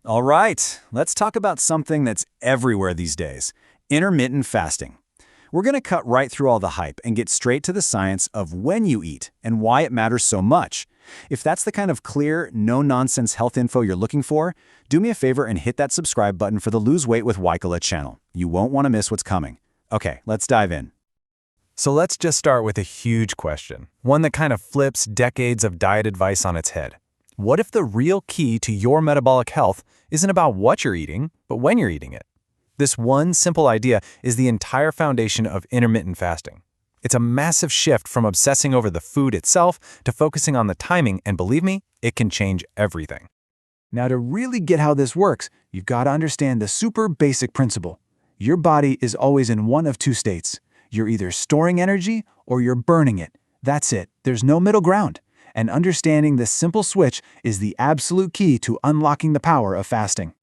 All right, let's talk about something that's everywhere these days, intermittent fasting. We're going to cut right through all the hype and get straight to the science of when you eat and why it matters so much. If that's the kind of clear, no-nonsense health info you're looking for, do me a favor and hit that subscribe button for the Lose Weight with Wyckola channel. You won't want to miss what's coming. Okay, let's dive in. So let's just start with a huge question, one that kind of flips decades of diet advice on its head. What if the real key to your metabolic health isn't about what you're eating, but when you're eating it? This one simple idea is the entire foundation of intermittent fasting. It's a massive shift from obsessing over the food itself to focusing on the timing, and believe me, it can change everything. Now, to really get how this works, you've got to understand the super basic principle. Your body is always in one of two states. You're either storing energy or you're burning it. That's it. There's no middle ground. And understanding this simple switch is the absolute key to unlocking the power of fasting.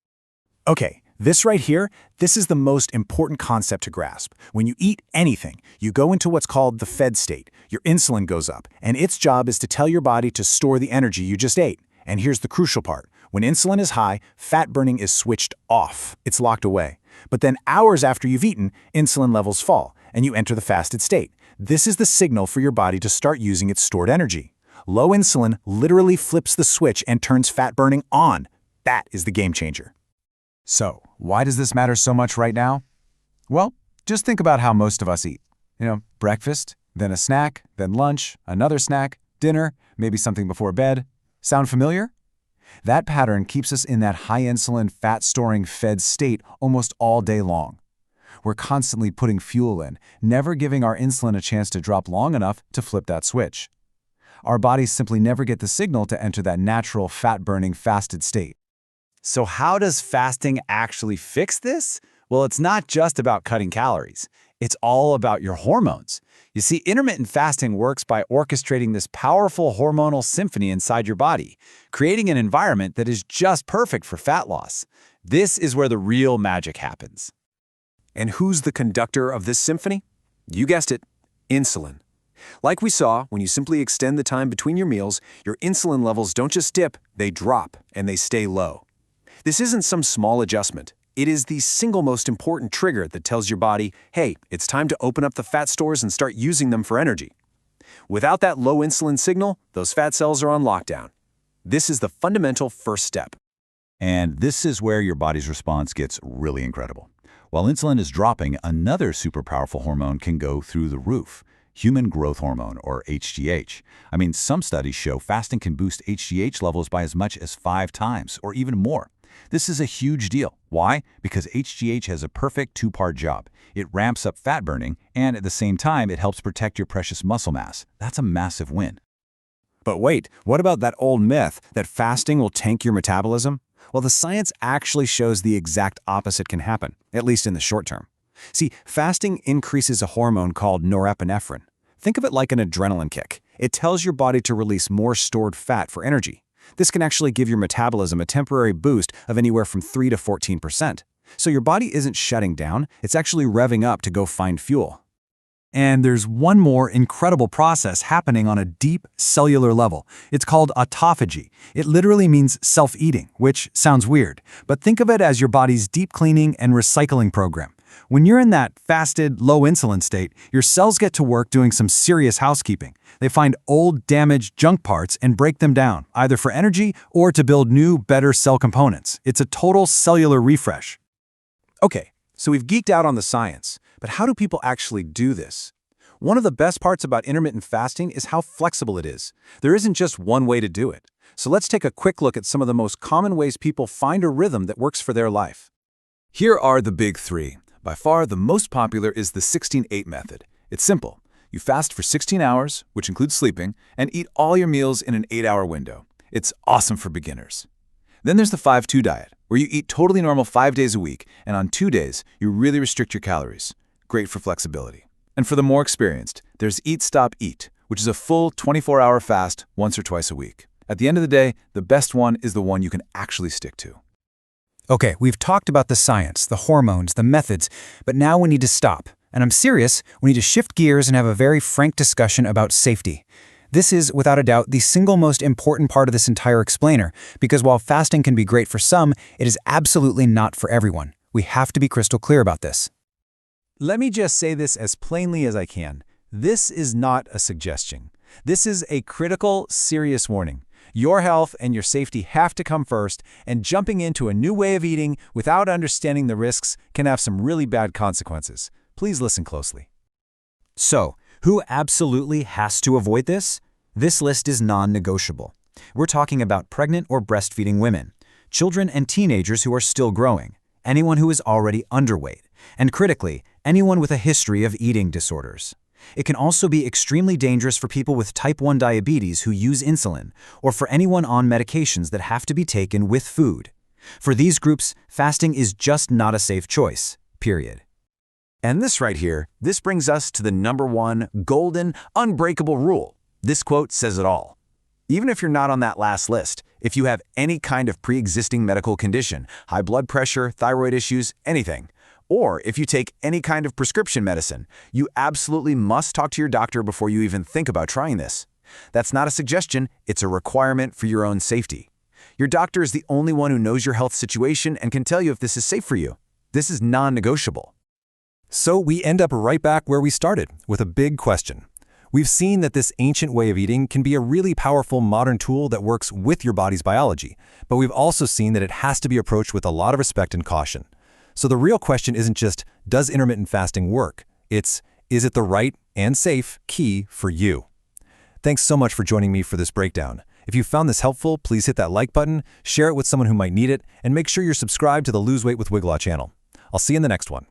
Okay, this right here, this is the most important concept to grasp. When you eat anything, you go into what's called the fed state. Your insulin goes up, and its job is to tell your body to store the energy you just ate. And here's the crucial part. When insulin is high, fat burning is switched off. It's locked away. But then hours after you've eaten, insulin levels fall, and you enter the fasted state. This is the signal for your body to start using its stored energy. Low insulin literally flips the switch and turns fat burning on. That is the game changer. So, why does this matter so much right now? Well, just think about how most of us eat. Breakfast, then a snack, then lunch, another snack, dinner, maybe something before bed. Sound familiar? That pattern keeps us in that high-insulin, fat-storing fed state almost all day long. We're constantly putting fuel in, never giving our insulin a chance to drop long enough to flip that switch. Our bodies simply never get the signal to enter that natural fat-burning fasted state. So how does fasting actually fix this? Well, it's not just about cutting calories. It's all about your hormones. You see, intermittent fasting works by orchestrating this powerful hormonal symphony inside your body, creating an environment that is just perfect for fat loss. This is where the real magic happens. And who's the conductor of this symphony? You guessed it, insulin. Like we saw, when you simply extend the time between your meals, your insulin levels don't just dip, they drop, and they stay low. This isn't some small adjustment. It is the single most important trigger that tells your body, hey, it's time to open up the fat stores and start using them for energy. Without that low insulin signal, those fat cells are on lockdown. This is the fundamental first step. And this is where your body's response gets really incredible. While insulin is dropping, another super powerful hormone can go through the roof. Human growth hormone, or HGH. I mean, some studies show fasting can boost HGH levels by as much as 5 times, or even more. This is a huge deal. Why? Because HGH has a perfect two-part job. It ramps up fat burning, and at the same time, it helps protect your precious muscle mass. That's a massive win. But wait, what about that old myth that fasting will tank your metabolism? Well, the science actually shows the exact opposite can happen, at least in the short term. See, fasting increases a hormone called norepinephrine. Think of it like an adrenaline kick. It tells your body to release more stored fat for energy. This can actually give your metabolism a temporary boost of anywhere from 3 to 14%. So your body isn't shutting down, it's actually revving up to go find fuel. And there's one more incredible process happening on a deep cellular level. It's called autophagy. It literally means self-eating, which sounds weird, but think of it as your body's deep cleaning and recycling program. When you're in that fasted, low-insulin state, your cells get to work doing some serious housekeeping. They find old, damaged junk parts and break them down, either for energy or to build new, better cell components. It's a total cellular refresh. Okay, so we've geeked out on the science, but how do people actually do this? One of the best parts about intermittent fasting is how flexible it is. There isn't just one way to do it. So let's take a quick look at some of the most common ways people find a rhythm that works for their life. Here are the big 3. By far, the most popular is the 16-8 method. It's simple. You fast for 16 hours, which includes sleeping, and eat all your meals in an 8-hour window. It's awesome for beginners. Then there's the 5-2 diet, where you eat totally normal 5 days a week, and on 2 days, you really restrict your calories. Great for flexibility. And for the more experienced, there's Eat Stop Eat, which is a full 24-hour fast once or twice a week. At the end of the day, the best one is the one you can actually stick to. Okay, we've talked about the science, the hormones, the methods, but now we need to stop. And I'm serious, we need to shift gears and have a very frank discussion about safety. This is, without a doubt, the single most important part of this entire explainer, because while fasting can be great for some, it is absolutely not for everyone. We have to be crystal clear about this. Let me just say this as plainly as I can. This is not a suggestion. This is a critical, serious warning. Your health and your safety have to come first, and jumping into a new way of eating without understanding the risks can have some really bad consequences. Please listen closely. So, who absolutely has to avoid this? This list is non-negotiable. We're talking about pregnant or breastfeeding women, children and teenagers who are still growing, anyone who is already underweight, and critically, anyone with a history of eating disorders. It can also be extremely dangerous for people with type 1 diabetes who use insulin, or for anyone on medications that have to be taken with food. For these groups, fasting is just not a safe choice, period. And this right here, this brings us to the #1 golden, unbreakable rule. This quote says it all. Even if you're not on that last list, if you have any kind of pre-existing medical condition, high blood pressure, thyroid issues, anything, or if you take any kind of prescription medicine, you absolutely must talk to your doctor before you even think about trying this. That's not a suggestion, it's a requirement for your own safety. Your doctor is the only one who knows your health situation and can tell you if this is safe for you. This is non-negotiable. So we end up right back where we started, with a big question. We've seen that this ancient way of eating can be a really powerful modern tool that works with your body's biology, but we've also seen that it has to be approached with a lot of respect and caution. So the real question isn't just, does intermittent fasting work? It's, is it the right and safe key for you? Thanks so much for joining me for this breakdown. If you found this helpful, please hit that like button, share it with someone who might need it, and make sure you're subscribed to the Lose Weight with Wiglaw channel. I'll see you in the next one.